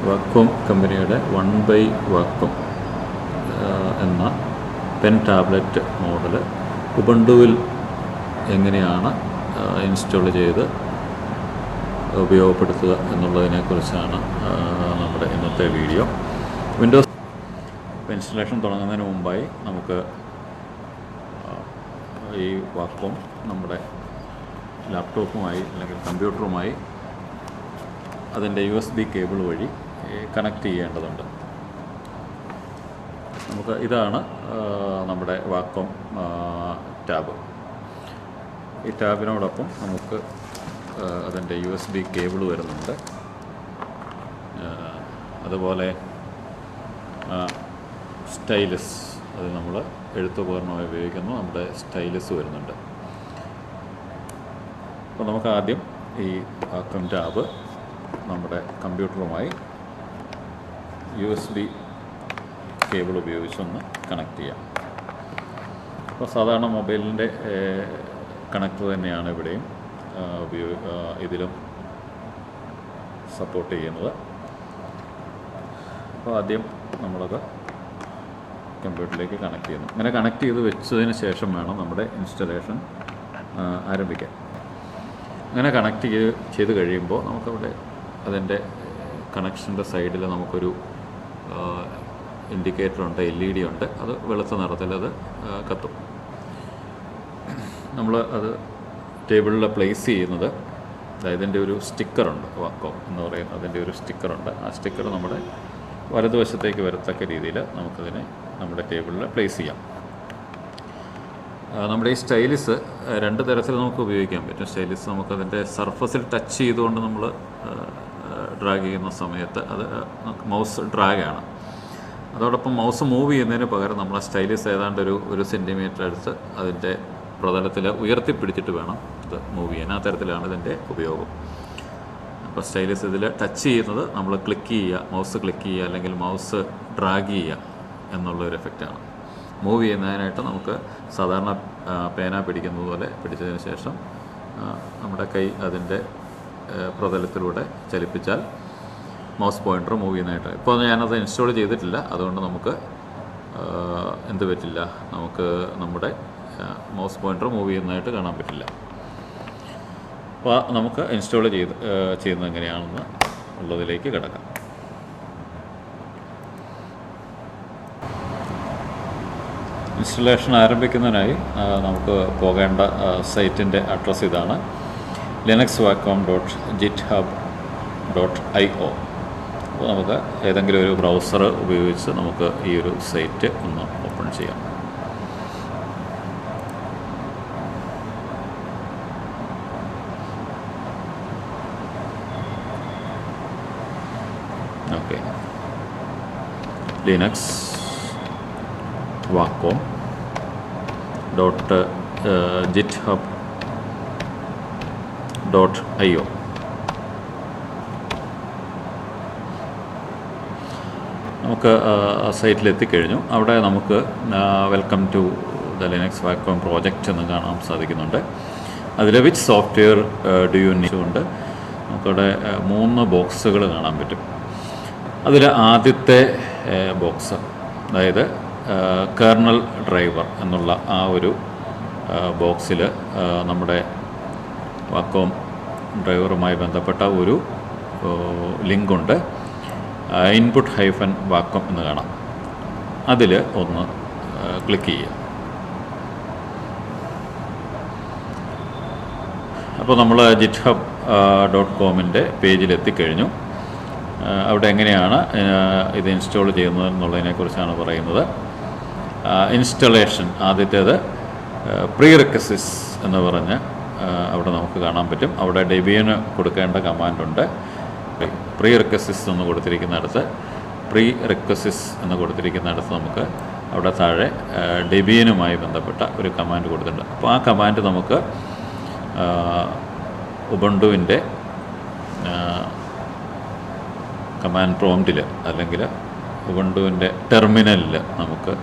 Vacuum കമ്പനിയുടെ 1 Wacom എന്ന pen tablet model ഉബുണ്ടുവിൽ എങ്ങനെയാണ് ഇൻസ്റ്റാൾ ചെയ്ത് ഉപയോഗപ്പെടുത്തുക എന്നുള്ളതിനെക്കുറിച്ചാണ് നമ്മുടെ ഇന്നത്തെ വീഡിയോ. വിൻഡോസ് ഇൻസ്റ്റലേഷൻ തുടങ്ങുന്നതിന് മുമ്പായി നമുക്ക് ഈ വാക്വം നമ്മുടെ ലാപ്ടോപ്പുമായി അല്ലെങ്കിൽ കമ്പ്യൂട്ടറുമായി അതിൻ്റെ USB കേബിൾ വഴി കണക്ട് ചെയ്യേണ്ടതുണ്ട്. നമുക്ക് ഇതാണ് നമ്മുടെ വാക്വം ടാബ്. ഈ ടാബിനോടൊപ്പം നമുക്ക് അതിൻ്റെ USB കേബിൾ വരുന്നുണ്ട്. അതുപോലെ സ്റ്റൈലസ്, അത് നമ്മൾ എഴുത്തുപകരണമായി ഉപയോഗിക്കുന്നു. നമ്മുടെ സ്റ്റൈലസ് വരുന്നുണ്ട്. അപ്പോൾ നമുക്ക് ആദ്യം ഈ വാക്വം ടാബ് നമ്മുടെ കമ്പ്യൂട്ടറുമായി USB കേബിൾ ഉപയോഗിച്ചൊന്ന് കണക്ട് ചെയ്യാം. അപ്പോൾ സാധാരണ മൊബൈലിൻ്റെ കണക്ടർ തന്നെയാണ് ഇവിടെയും ഇതിലും സപ്പോർട്ട് ചെയ്യുന്നത്. അപ്പോൾ ആദ്യം നമ്മളത് കമ്പ്യൂട്ടറിലേക്ക് കണക്ട് ചെയ്യുന്നു. ഇങ്ങനെ കണക്ട് ചെയ്ത് വെച്ചതിന് ശേഷം വേണം നമ്മുടെ ഇൻസ്റ്റലേഷൻ ആരംഭിക്കാൻ. അങ്ങനെ കണക്ട് ചെയ്ത് കഴിയുമ്പോൾ നമുക്കവിടെ അതിൻ്റെ കണക്ഷൻ്റെ സൈഡിൽ നമുക്കൊരു ഇൻഡിക്കേറ്ററുണ്ട്, LED ഉണ്ട്. അത് വെളുത്ത നിറത്തിൽ അത് കത്തും. നമ്മൾ അത് ടേബിളിൽ പ്ലേസ് ചെയ്യുന്നത്, അതായത് ഇതിൻ്റെ ഒരു സ്റ്റിക്കറുണ്ട്, വാക്വം എന്ന് പറയുന്നത് അതിൻ്റെ ഒരു സ്റ്റിക്കറുണ്ട്. ആ സ്റ്റിക്കർ നമ്മുടെ വലതുവശത്തേക്ക് വരത്തക്ക രീതിയിൽ നമുക്കതിനെ നമ്മുടെ ടേബിളിൽ പ്ലേസ് ചെയ്യാം. നമ്മുടെ ഈ സ്റ്റൈലിസ് രണ്ട് തരത്തിൽ നമുക്ക് ഉപയോഗിക്കാൻ പറ്റും. സ്റ്റൈലിസ് നമുക്കതിൻ്റെ സർഫസിൽ ടച്ച് ചെയ്തുകൊണ്ട് നമ്മൾ ഡ്രാഗ് ചെയ്യുന്ന സമയത്ത് അത് മൗസ് ഡ്രാഗാണ്. അതോടൊപ്പം മൗസ് മൂവ് ചെയ്യുന്നതിന് പകരം നമ്മൾ ആ സ്റ്റൈലിസ് ഏതാണ്ട് ഒരു സെൻറ്റിമീറ്റർ അടുത്ത് അതിൻ്റെ പ്രതലത്തിൽ ഉയർത്തിപ്പിടിച്ചിട്ട് വേണം ഇത് മൂവ് ചെയ്യാൻ. ആ തരത്തിലാണ് ഇതിൻ്റെ ഉപയോഗം. അപ്പോൾ സ്റ്റൈലിസ് ഇതിൽ ടച്ച് ചെയ്യുന്നത് നമ്മൾ ക്ലിക്ക് ചെയ്യുക, മൗസ് ക്ലിക്ക് ചെയ്യുക അല്ലെങ്കിൽ മൗസ് ഡ്രാഗ് ചെയ്യുക എന്നുള്ളൊരു എഫക്റ്റാണ്. മൂവ് ചെയ്യുന്നതിനായിട്ട് നമുക്ക് സാധാരണ പേന പിടിക്കുന്നത് പോലെ പിടിച്ചതിന് ശേഷം നമ്മുടെ കൈ അതിൻ്റെ പ്രതലത്തിലൂടെ ചലിപ്പിച്ചാൽ മൗസ് പോയിൻ്റർ മൂവ് ചെയ്യുന്നതായിട്ട്. ഇപ്പോൾ ഞാനത് ഇൻസ്റ്റാൾ ചെയ്തിട്ടില്ല, അതുകൊണ്ട് നമുക്ക് എന്ത് പറ്റില്ല, നമുക്ക് നമ്മുടെ മൗസ് പോയിൻ്റർ മൂവ് ചെയ്യുന്നതായിട്ട് കാണാൻ പറ്റില്ല. അപ്പോൾ നമുക്ക് ഇൻസ്റ്റാൾ ചെയ്യുന്നത് എങ്ങനെയാണെന്ന് ഉള്ളതിലേക്ക് കിടക്കാം. ഇൻസ്റ്റലേഷൻ ആരംഭിക്കുന്നതിനായി നമുക്ക് പോകേണ്ട സൈറ്റിൻ്റെ അഡ്രസ്സ് ഇതാണ്: linuxwacom.github.io. അപ്പോൾ നമുക്ക് ഏതെങ്കിലും ഒരു ബ്രൗസർ ഉപയോഗിച്ച് നമുക്ക് ഈ ഒരു സൈറ്റ് ഒന്ന് ഓപ്പൺ ചെയ്യാം. Okay, linuxwacom.github.io. നമുക്ക് സൈറ്റിലെത്തിക്കഴിഞ്ഞു. അവിടെ നമുക്ക് welcome to the Linux vacuum project എന്ന് കാണാൻ സാധിക്കുന്നുണ്ട്. അതിൽ which software do you need കൊണ്ട് നമുക്കവിടെ 3 ബോക്സുകൾ കാണാൻ പറ്റും. അതിൽ ആദ്യത്തെ ബോക്സ്, അതായത് കേർണൽ ഡ്രൈവർ എന്നുള്ള ആ ഒരു ബോക്സിൽ നമ്മുടെ വാക്വം ഡ്രൈവറുമായി ബന്ധപ്പെട്ട ഒരു ലിങ്കുണ്ട്. input-wacom എന്ന് കാണാം. അതിൽ ഒന്ന് ക്ലിക്ക് ചെയ്യുക. അപ്പോൾ നമ്മൾ github.com പേജിലെത്തിക്കഴിഞ്ഞു. അവിടെ എങ്ങനെയാണ് ഇത് ഇൻസ്റ്റാൾ ചെയ്യുന്നത് എന്നുള്ളതിനെക്കുറിച്ചാണ് പറയുന്നത്. ഇൻസ്റ്റലേഷൻ ആദ്യത്തേത് പ്രീ റിക്വസിറ്റ്സ് എന്ന് പറഞ്ഞ് അവിടെ നമുക്ക് കാണാൻ പറ്റും. അവിടെ ഡെബിയന് കൊടുക്കേണ്ട കമാൻഡുണ്ട്. പ്രീ റിക്വസിറ്റ്സ് എന്ന് കൊടുത്തിരിക്കുന്നിടത്ത് നമുക്ക് അവിടെ താഴെ ഡെബിയനുമായി ബന്ധപ്പെട്ട ഒരു കമാൻഡ് കൊടുത്തിട്ടുണ്ട്. അപ്പോൾ ആ കമാൻഡ് നമുക്ക് ഉബുണ്ടുവിൻ്റെ കമാൻഡ് പ്രോംപ്റ്റിൽ അല്ലെങ്കിൽ ഉബുണ്ടുവിൻ്റെ ടെർമിനലിൽ നമുക്ക്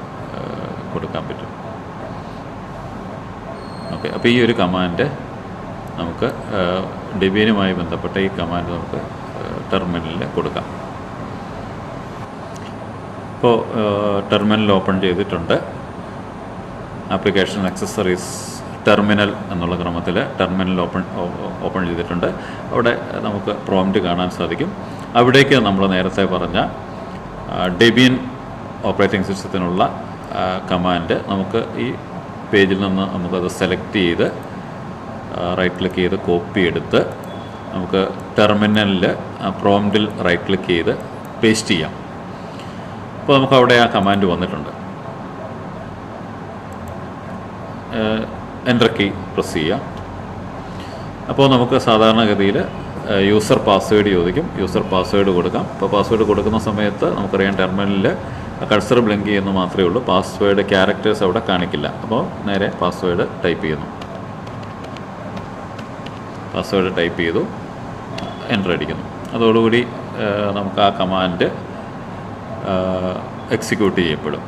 കൊടുക്കാൻ പറ്റും. ഓക്കെ, അപ്പോൾ ഈ ഒരു കമാൻഡ് നമുക്ക് ഡെബിയനുമായി ബന്ധപ്പെട്ട ഈ കമാൻഡ് നമുക്ക് ടെർമിനലിൽ കൊടുക്കാം. ഇപ്പോൾ ടെർമിനൽ ഓപ്പൺ ചെയ്തിട്ടുണ്ട്. ആപ്ലിക്കേഷൻ ആക്സസറീസ് ടെർമിനൽ എന്നുള്ള ക്രമത്തിൽ ടെർമിനൽ ഓപ്പൺ ചെയ്തിട്ടുണ്ട്. അവിടെ നമുക്ക് പ്രോംപ്റ്റ് കാണാൻ സാധിക്കും. അവിടേക്ക് നമ്മൾ നേരത്തെ പറഞ്ഞ ഡെബിയൻ ഓപ്പറേറ്റിംഗ് സിസ്റ്റത്തിനുള്ള കമാൻഡ് നമുക്ക് ഈ പേജിൽ നിന്ന് നമുക്കത് സെലക്ട് ചെയ്ത് റൈറ്റ് ക്ലിക്ക് ചെയ്ത് കോപ്പി എടുത്ത് നമുക്ക് ടെർമിനലിൽ പ്രോംപ്റ്റിൽ റൈറ്റ് ക്ലിക്ക് ചെയ്ത് പേസ്റ്റ് ചെയ്യാം. അപ്പോൾ നമുക്ക് അവിടെ ആ കമാൻഡ് വന്നിട്ടുണ്ട്. എൻ്റർ കീ പ്രസ് ചെയ്യാം. അപ്പോൾ നമുക്ക് സാധാരണഗതിയിൽ യൂസർ പാസ്വേഡ് ചോദിക്കും. യൂസർ പാസ്വേഡ് കൊടുക്കാം. അപ്പോൾ പാസ്വേഡ് കൊടുക്കുന്ന സമയത്ത് നമുക്കറിയാം ടെർമിനലിൽ കഴ്സർ ബ്ലിങ്ക് ചെയ്യുന്ന മാത്രമേ ഉള്ളൂ. പാസ്വേഡ് ക്യാരക്ടേഴ്സ് അവിടെ കാണിക്കില്ല. അപ്പോൾ നേരെ പാസ്വേഡ് ടൈപ്പ് ചെയ്യുന്നു. പാസ്വേഡ് ടൈപ്പ് ചെയ്തു, എൻ്റർ അടിക്കുന്നു. അതോടുകൂടി നമുക്ക് ആ കമാൻഡ് എക്സിക്യൂട്ട് ചെയ്യപ്പെടും.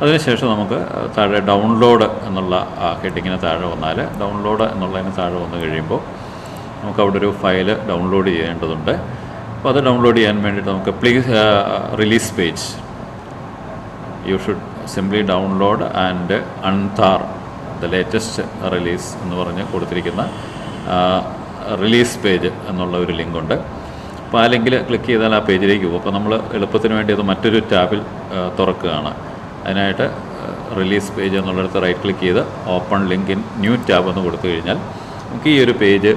അതിനുശേഷം നമുക്ക് താഴെ ഡൗൺലോഡ് എന്നുള്ള ഹെഡിങ്ങിന് താഴെ വന്നാൽ ഡൗൺലോഡ് എന്നുള്ളതിന് താഴെ വന്നു കഴിയുമ്പോൾ നമുക്ക് അവിടെ ഒരു ഫയൽ ഡൗൺലോഡ് ചെയ്യേണ്ടതുണ്ട്. അപ്പോൾ അത് ഡൗൺലോഡ് ചെയ്യാൻ വേണ്ടിയിട്ട് നമുക്ക് release page you should simply download and untar the latest release എന്ന് പറഞ്ഞ് കൊടുത്തിരിക്കുന്ന റിലീസ് പേജ് എന്നുള്ള ഒരു ലിങ്കുണ്ട്. അപ്പോൾ ആ ലിങ്കിൽ ക്ലിക്ക് ചെയ്താൽ ആ പേജിലേക്ക് പോകും. അപ്പോൾ നമ്മൾ എളുപ്പത്തിന് വേണ്ടി അത് മറ്റൊരു ടാബിൽ തുറക്കുകയാണ്. അതിനായിട്ട് റിലീസ് പേജ് എന്നുള്ളിടത്ത് റൈറ്റ് ക്ലിക്ക് ചെയ്ത് open link in new tab എന്ന് കൊടുത്തു കഴിഞ്ഞാൽ നമുക്ക് ഈ ഒരു പേജ്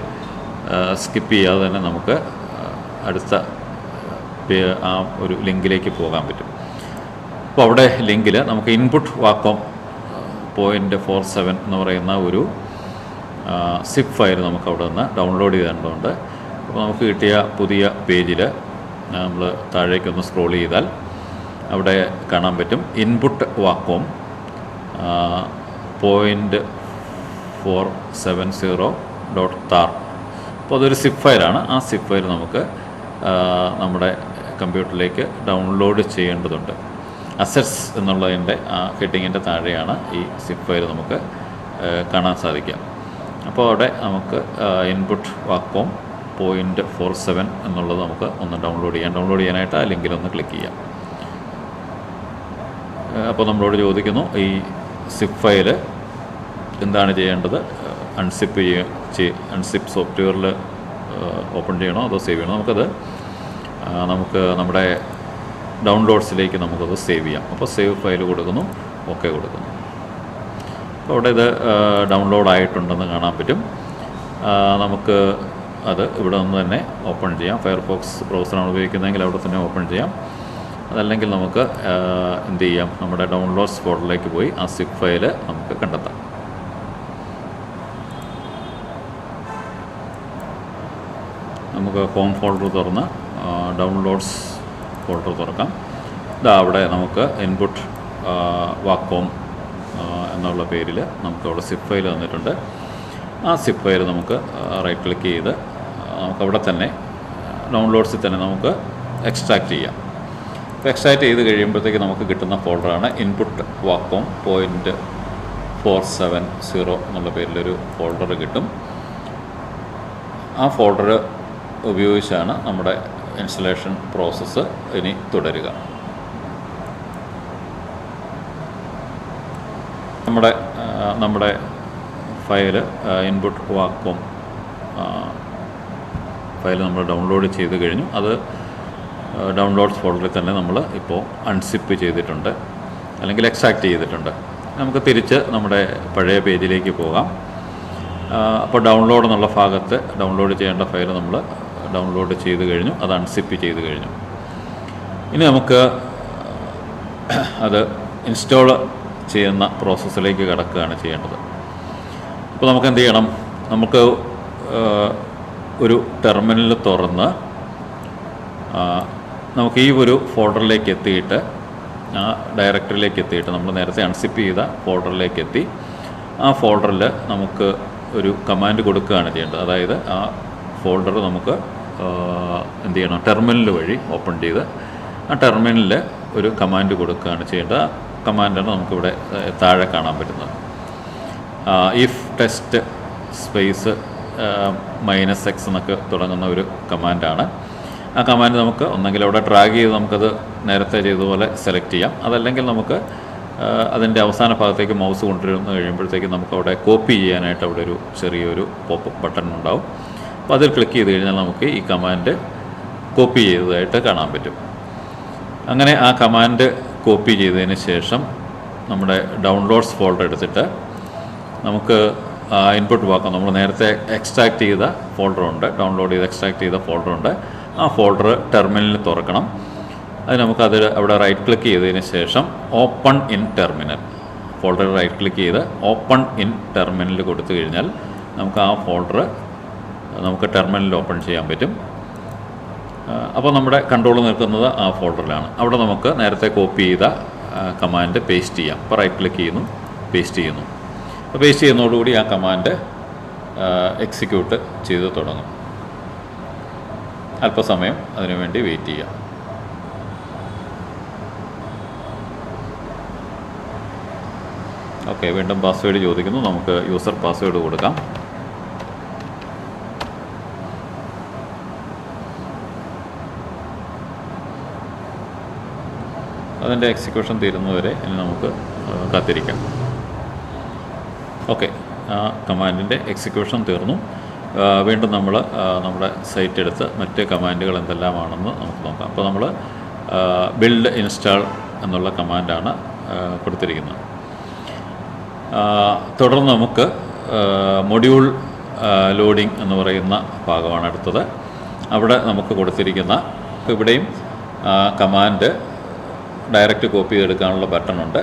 സ്കിപ്പ് ചെയ്യാതെ തന്നെ നമുക്ക് അടുത്ത ആ ഒരു ലിങ്കിലേക്ക് പോകാൻ പറ്റും. അപ്പോൾ അവിടെ ലിങ്കിൽ നമുക്ക് ഇൻപുട്ട് വാക്കോം 0.47 എന്ന് പറയുന്ന ഒരു സിപ്പ് ഫയൽ നമുക്ക് അവിടെ നിന്ന് ഡൗൺലോഡ് ചെയ്തേണ്ടതുണ്ട്. അപ്പോൾ നമുക്ക് കിട്ടിയ പുതിയ പേജിൽ നമ്മൾ താഴേക്കൊന്ന് സ്ക്രോൾ ചെയ്താൽ അവിടെ കാണാൻ പറ്റും ഇൻപുട്ട് വാക്കോം 0.470.tar. അപ്പോൾ അതൊരു സിപ്പ് ഫയലാണ്. ആ സിപ്പ് ഫയൽ നമുക്ക് നമ്മുടെ കമ്പ്യൂട്ടറിലേക്ക് ഡൗൺലോഡ് ചെയ്യേണ്ടതുണ്ട്. അസറ്റ്സ് എന്നുള്ളതിൻ്റെ ആ ഹെഡിങ്ങിൻ്റെ താഴെയാണ് ഈ സിപ്പ് ഫയൽ നമുക്ക് കാണാൻ സാധിക്കുക. അപ്പോൾ അവിടെ നമുക്ക് ഇൻപുട്ട് വാക്കോം 0.47 എന്നുള്ളത് നമുക്ക് ഒന്ന് ഡൗൺലോഡ് ചെയ്യാം. ഡൗൺലോഡ് ചെയ്യാനായിട്ട് ആ ലിങ്കിലൊന്ന് ക്ലിക്ക് ചെയ്യാം. അപ്പോൾ നമ്മളോട് ചോദിക്കുന്നു ഈ സിപ്പ് ഫയൽ എന്താണ് ചെയ്യേണ്ടത്, അൺസിപ്പ് സോഫ്റ്റ്വെയറിൽ ഓപ്പൺ ചെയ്യണോ അതോ സേവ് ചെയ്യണോ. നമുക്ക് നമ്മുടെ ഡൗൺലോഡ്സിലേക്ക് നമുക്കത് സേവ് ചെയ്യാം. അപ്പോൾ സേവ് ഫയൽ കൊടുക്കുന്നു, ഓക്കെ കൊടുക്കുന്നു. അപ്പോൾ അവിടെ ഇത് ഡൗൺലോഡ് ആയിട്ടുണ്ടെന്ന് കാണാൻ പറ്റും. നമുക്ക് അത് ഇവിടെ നിന്ന് തന്നെ ഓപ്പൺ ചെയ്യാം. ഫയർഫോക്സ് ബ്രൗസറാണ് ഉപയോഗിക്കുന്നതെങ്കിൽ അവിടെ തന്നെ ഓപ്പൺ ചെയ്യാം. അതല്ലെങ്കിൽ നമുക്ക് എന്ത് ചെയ്യാം, നമ്മുടെ ഡൗൺലോഡ്സ് ഫോൾഡറിലേക്ക് പോയി ആ സിപ്പ് ഫയൽ നമുക്ക് കണ്ടെത്താം. നമുക്ക് ഹോം ഫോൾഡർ തുറന്ന് ഡൗൺലോഡ്സ് ഫോൾഡർ തുറക്കാം. അവിടെ നമുക്ക് ഇൻപുട്ട് വാക്കോം എന്നുള്ള പേരിൽ നമുക്കവിടെ സിപ്പ് ഫയൽ തന്നിട്ടുണ്ട്. ആ സിപ്പ് ഫയൽ നമുക്ക് റൈറ്റ് ക്ലിക്ക് ചെയ്ത് നമുക്കവിടെ തന്നെ ഡൗൺലോഡ്സിൽ തന്നെ നമുക്ക് എക്സ്ട്രാക്റ്റ് ചെയ്യാം. അപ്പോൾ എക്സ്ട്രാക്റ്റ് ചെയ്ത് കഴിയുമ്പോഴത്തേക്ക് നമുക്ക് കിട്ടുന്ന ഫോൾഡറാണ് ഇൻപുട്ട് വാക്കോം 0.470 എന്നുള്ള പേരിലൊരു ഫോൾഡർ കിട്ടും. ആ ഫോൾഡർ ഉപയോഗിച്ചാണ് നമ്മുടെ ഇൻസ്റ്റലേഷൻ പ്രോസസ്സ് ഇനി തുടരുക. നമ്മുടെ ഫയൽ ഇൻപുട്ട് വാക്കോം ഫയൽ നമ്മൾ ഡൗൺലോഡ് ചെയ്ത് കഴിഞ്ഞു. അത് ഡൗൺലോഡ്സ് ഫോൾഡറിൽ തന്നെ നമ്മൾ ഇപ്പോൾ അൺസിപ്പ് ചെയ്തിട്ടുണ്ട്, അല്ലെങ്കിൽ എക്സ്ട്രാക്റ്റ് ചെയ്തിട്ടുണ്ട്. നമുക്ക് തിരിച്ച് നമ്മുടെ പഴയ പേജിലേക്ക് പോകാം. അപ്പോൾ ഡൗൺലോഡ് എന്നുള്ള ഭാഗത്ത് ഡൗൺലോഡ് ചെയ്യേണ്ട ഫയൽ നമ്മൾ ഡൗൺലോഡ് ചെയ്ത് കഴിഞ്ഞു, അത് അൺസിപ്പ് ചെയ്ത് കഴിഞ്ഞു. ഇനി നമുക്ക് അത് ഇൻസ്റ്റാൾ ചെയ്യുന്ന പ്രോസസ്സിലേക്ക് കടക്കുകയാണ് ചെയ്യേണ്ടത്. അപ്പോൾ നമുക്ക് എന്ത് ചെയ്യണം, നമുക്ക് ഒരു ടെർമിനൽ തുറന്ന് നമുക്ക് ഈ ഒരു ഫോൾഡറിലേക്ക് എത്തിയിട്ട്, ആ ഡയറക്ടറിയിലേക്ക് എത്തിയിട്ട്, നമ്മൾ നേരത്തെ അൺസിപ്പ് ചെയ്ത ഫോൾഡറിലേക്ക് എത്തി ആ ഫോൾഡറിൽ നമുക്ക് ഒരു കമാൻഡ് കൊടുക്കുകയാണ് ചെയ്യേണ്ടത്. അതായത് ആ ഫോൾഡർ നമുക്ക് എന്ത് ചെയ്യണം, ടെർമിനൽ വഴി ഓപ്പൺ ചെയ്ത് ആ ടെർമിനലിൽ ഒരു കമാൻഡ് കൊടുക്കുകയാണ് ചെയ്യേണ്ടത്. ആ കമാൻഡാണ് നമുക്കിവിടെ താഴെ കാണാൻ പറ്റുന്നത്. ഇഫ് ടെസ്റ്റ് സ്പേസ് -x എന്നൊക്കെ തുടങ്ങുന്ന ഒരു കമാൻഡാണ്. ആ കമാൻഡ് നമുക്ക് ഒന്നെങ്കിൽ അവിടെ ഡ്രാഗ് ചെയ്ത് നമുക്കത് നേരത്തെ ചെയ്തതുപോലെ സെലക്ട് ചെയ്യാം. അതല്ലെങ്കിൽ നമുക്ക് അതിൻ്റെ അവസാന ഭാഗത്തേക്ക് മൗസ് കൊണ്ടുവരുന്ന കഴിയുമ്പോഴത്തേക്ക് നമുക്ക് അവിടെ കോപ്പി ചെയ്യാനായിട്ട് അവിടെ ഒരു ചെറിയൊരു പോപ്പപ്പ് ബട്ടൺ ഉണ്ടാവും. അപ്പോൾ അതിൽ ക്ലിക്ക് ചെയ്ത് കഴിഞ്ഞാൽ നമുക്ക് ഈ കമാൻഡ് കോപ്പി ചെയ്തതായിട്ട് കാണാൻ പറ്റും. അങ്ങനെ ആ കമാൻഡ് കോപ്പി ചെയ്തതിന് ശേഷം നമ്മുടെ ഡൗൺലോഡ്സ് ഫോൾഡർ എടുത്തിട്ട് നമുക്ക് ഇൻപുട്ട് വാക്കം നമ്മൾ നേരത്തെ എക്സ്ട്രാക്ട് ചെയ്ത ഫോൾഡറുണ്ട്, ഡൗൺലോഡ് ചെയ്ത് എക്സ്ട്രാക്ട് ചെയ്ത ഫോൾഡറുണ്ട്. ആ ഫോൾഡർ ടെർമിനലിൽ തുറക്കണം. അത് നമുക്കത് അവിടെ റൈറ്റ് ക്ലിക്ക് ചെയ്തതിന് ശേഷം open in terminal folder right click ചെയ്ത് ഓപ്പൺ ഇൻ ടെർമിനൽ കൊടുത്തു കഴിഞ്ഞാൽ നമുക്ക് ആ ഫോൾഡർ നമുക്ക് ടെർമിനലിൽ ഓപ്പൺ ചെയ്യാൻ പറ്റും. അപ്പോൾ നമ്മുടെ കൺട്രോൾ നിൽക്കുന്നത് ആ ഫോൾഡറിലാണ്. അവിടെ നമുക്ക് നേരത്തെ കോപ്പി ചെയ്ത കമാൻഡ് പേസ്റ്റ് ചെയ്യാം. അപ്പോൾ റൈറ്റ് ക്ലിക്ക് ചെയ്യുന്നു, പേസ്റ്റ് ചെയ്യുന്നു. അപ്പോൾ പേസ്റ്റ് ചെയ്യുന്നതോടുകൂടി ആ കമാൻഡ് എക്സിക്യൂട്ട് ചെയ്ത് തുടങ്ങും. അല്പസമയം അതിനുവേണ്ടി വെയിറ്റ് ചെയ്യാം. ഓക്കെ, വീണ്ടും പാസ്വേഡ് ചോദിക്കുന്നു. നമുക്ക് യൂസർ പാസ്വേഡ് കൊടുക്കാം. അതിൻ്റെ എക്സിക്യൂഷൻ തീരുന്നതുവരെ ഇനി നമുക്ക് കാത്തിരിക്കാം. ഓക്കെ, ആ കമാൻഡിൻ്റെ എക്സിക്യൂഷൻ തീർന്നു. വീണ്ടും നമ്മൾ നമ്മുടെ സൈറ്റ് എടുത്ത് മറ്റ് കമാൻഡുകൾ എന്തെല്ലാമാണെന്ന് നമുക്ക് നോക്കാം. അപ്പോൾ നമ്മൾ ബിൽഡ് ഇൻസ്റ്റാൾ എന്നുള്ള കമാൻഡാണ് കൊടുത്തിരിക്കുന്നത്. തുടർന്ന് നമുക്ക് മൊഡ്യൂൾ ലോഡിംഗ് എന്ന് പറയുന്ന ഭാഗമാണ് അടുത്തത്. അവിടെ നമുക്ക് കൊടുത്തിരിക്കുന്ന ഇവിടെയും കമാൻഡ് ഡയറക്റ്റ് കോപ്പി ചെയ്തെടുക്കാനുള്ള ബട്ടണുണ്ട്.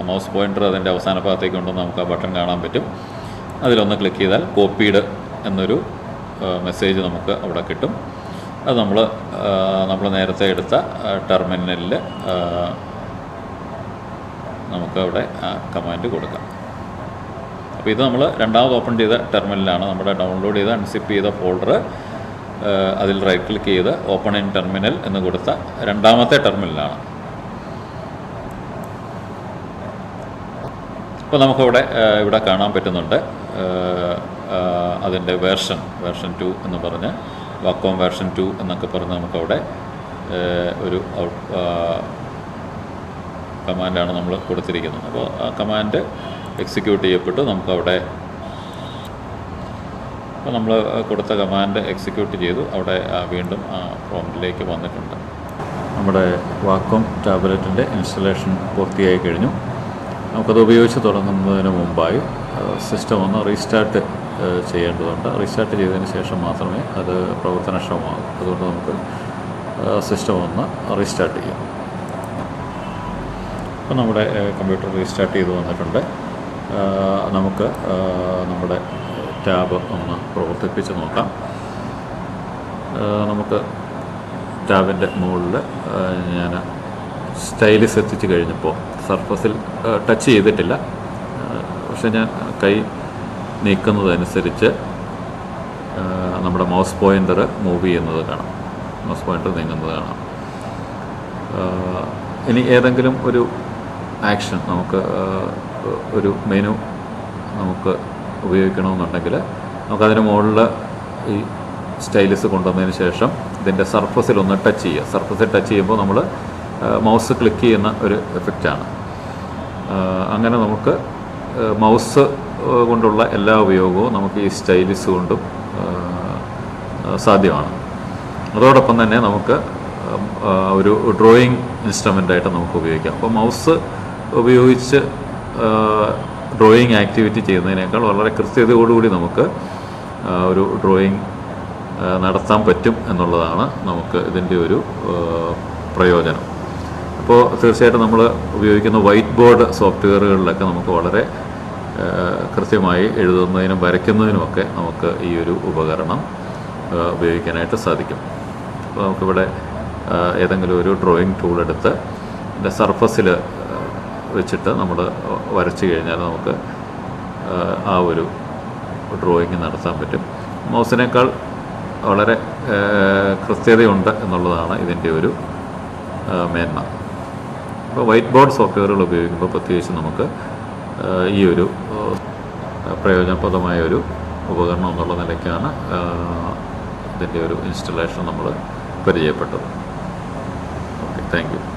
മൗസ് പോയിൻ്റർ അതിൻ്റെ അവസാന ഭാഗത്തേക്ക് ഉണ്ടെന്ന് നമുക്ക് ആ ബട്ടൺ കാണാൻ പറ്റും. അതിലൊന്ന് ക്ലിക്ക് ചെയ്താൽ കോപ്പീഡ് എന്നൊരു മെസ്സേജ് നമുക്ക് അവിടെ കിട്ടും. അത് നമ്മൾ നേരത്തെ എടുത്ത ടെർമിനലിൽ നമുക്ക് അവിടെ ആ കമാൻഡ് കൊടുക്കാം. അപ്പോൾ ഇത് നമ്മൾ രണ്ടാമത് ഓപ്പൺ ചെയ്ത ടെർമിനലാണ്. നമ്മുടെ ഡൗൺലോഡ് ചെയ്ത അൺസിപ്പ് ചെയ്ത ഫോൾഡർ അതിൽ റൈറ്റ് ക്ലിക്ക് ചെയ്ത് ഓപ്പൺ ഇൻ ടെർമിനൽ എന്ന് കൊടുത്ത രണ്ടാമത്തെ ടെർമിനലാണ്. അപ്പോൾ നമുക്കവിടെ ഇവിടെ കാണാൻ പറ്റുന്നുണ്ട് അതിൻ്റെ വേർഷൻ 2 എന്ന് പറഞ്ഞ് വാക്കോം വേർഷൻ 2 എന്നൊക്കെ പറഞ്ഞ് നമുക്കവിടെ ഒരു കമാൻഡാണ് നമ്മൾ കൊടുത്തിരിക്കുന്നത്. അപ്പോൾ ആ കമാൻഡ് എക്സിക്യൂട്ട് ചെയ്യപ്പെട്ടു. നമുക്കവിടെ അപ്പോൾ നമ്മൾ കൊടുത്ത കമാൻഡ് എക്സിക്യൂട്ട് ചെയ്തു. അവിടെ വീണ്ടും ആ പ്രോംപ്റ്റിലേക്ക് വന്നിട്ടുണ്ട്. നമ്മുടെ വാക്കോം ടാബ്ലറ്റിൻ്റെ ഇൻസ്റ്റലേഷൻ പൂർത്തിയായി കഴിഞ്ഞു. നമുക്കത് ഉപയോഗിച്ച് തുടങ്ങുന്നതിന് മുമ്പായി സിസ്റ്റം ഒന്ന് റീസ്റ്റാർട്ട് ചെയ്യേണ്ടതുണ്ട്. റീസ്റ്റാർട്ട് ചെയ്തതിന് ശേഷം മാത്രമേ അത് പ്രവർത്തനക്ഷമമാകൂ. അതുകൊണ്ട് നമുക്ക് സിസ്റ്റം ഒന്ന് റീസ്റ്റാർട്ട് ചെയ്യാം. അപ്പോൾ നമ്മുടെ കമ്പ്യൂട്ടർ റീസ്റ്റാർട്ട് ചെയ്ത് വന്നിട്ടുണ്ട്. നമുക്ക് നമ്മുടെ ടാബ് ഒന്ന് പ്രവർത്തിപ്പിച്ച് നോക്കാം. നമുക്ക് ടാബിൻ്റെ മുകളിൽ ഞാൻ സ്റ്റൈലിസ് എത്തിച്ച് കഴിഞ്ഞപ്പോൾ സർഫസിൽ ടച്ച് ചെയ്തിട്ടില്ല. പക്ഷേ ഞാൻ കൈ നീക്കുന്നതനുസരിച്ച് നമ്മുടെ മൗസ് പോയിൻ്റർ മൂവ് ചെയ്യുന്നത് കാണാം, മൗസ് പോയിൻ്റർ നീങ്ങുന്നത് കാണാം. ഇനി ഏതെങ്കിലും ഒരു ആക്ഷൻ നമുക്ക് ഒരു മെനു നമുക്ക് ഉപയോഗിക്കണമെന്നുണ്ടെങ്കിൽ നമുക്കതിന് മുകളിൽ ഈ സ്റ്റൈലിസ് കൊണ്ടുവന്നതിന് ശേഷം ഇതിൻ്റെ സർഫസിലൊന്ന് ടച്ച് ചെയ്യുക. സർഫസിൽ ടച്ച് ചെയ്യുമ്പോൾ നമ്മൾ മൗസ് ക്ലിക്ക് ചെയ്യുന്ന ഒരു എഫക്റ്റാണ്. അങ്ങനെ നമുക്ക് മൗസ് കൊണ്ടുള്ള എല്ലാ ഉപയോഗവും നമുക്ക് ഈ സ്റ്റൈലിസ് കൊണ്ടും സാധ്യമാണ്. അതോടൊപ്പം തന്നെ നമുക്ക് ഒരു ഡ്രോയിങ് ഇൻസ്ട്രുമെൻ്റായിട്ട് നമുക്ക് ഉപയോഗിക്കാം. അപ്പോൾ മൗസ് ഉപയോഗിച്ച് ഡ്രോയിങ് ആക്ടിവിറ്റി ചെയ്യുന്നതിനേക്കാൾ വളരെ കൃത്യതയോടുകൂടി നമുക്ക് ഒരു ഡ്രോയിങ് നടത്താൻ പറ്റും എന്നുള്ളതാണ് നമുക്ക് ഇതിൻ്റെ ഒരു പ്രയോജനം. അപ്പോൾ തീർച്ചയായിട്ടും നമ്മൾ ഉപയോഗിക്കുന്ന വൈറ്റ് ബോർഡ് സോഫ്റ്റ്വെയറുകളിലൊക്കെ നമുക്ക് വളരെ കൃത്യമായി എഴുതുന്നതിനും വരയ്ക്കുന്നതിനുമൊക്കെ നമുക്ക് ഈ ഒരു ഉപകരണം ഉപയോഗിക്കാനായിട്ട് സാധിക്കും. അപ്പോൾ നമുക്കിവിടെ ഏതെങ്കിലും ഒരു ഡ്രോയിങ് ടൂൾ എടുത്ത് ഇതിൻ്റെ സർഫസിൽ വെച്ചിട്ട് നമ്മൾ വരച്ച് കഴിഞ്ഞാൽ നമുക്ക് ആ ഒരു ഡ്രോയിങ് നടത്താൻ പറ്റും. മൗസിനേക്കാൾ വളരെ കൃത്യതയുണ്ട് എന്നുള്ളതാണ് ഇതിൻ്റെ ഒരു മേന്മ. അപ്പോൾ വൈറ്റ് ബോർഡ് സോഫ്റ്റ്വെയറുകൾ ഉപയോഗിക്കുമ്പോൾ പ്രത്യേകിച്ച് നമുക്ക് ഈ ഒരു പ്രയോജനപ്രദമായ ഒരു ഉപകരണം എന്നുള്ള നിലയ്ക്കാണ് ഇതിൻ്റെ ഒരു ഇൻസ്റ്റലേഷൻ നമ്മൾ പരിചയപ്പെട്ടത്. Okay, thank you.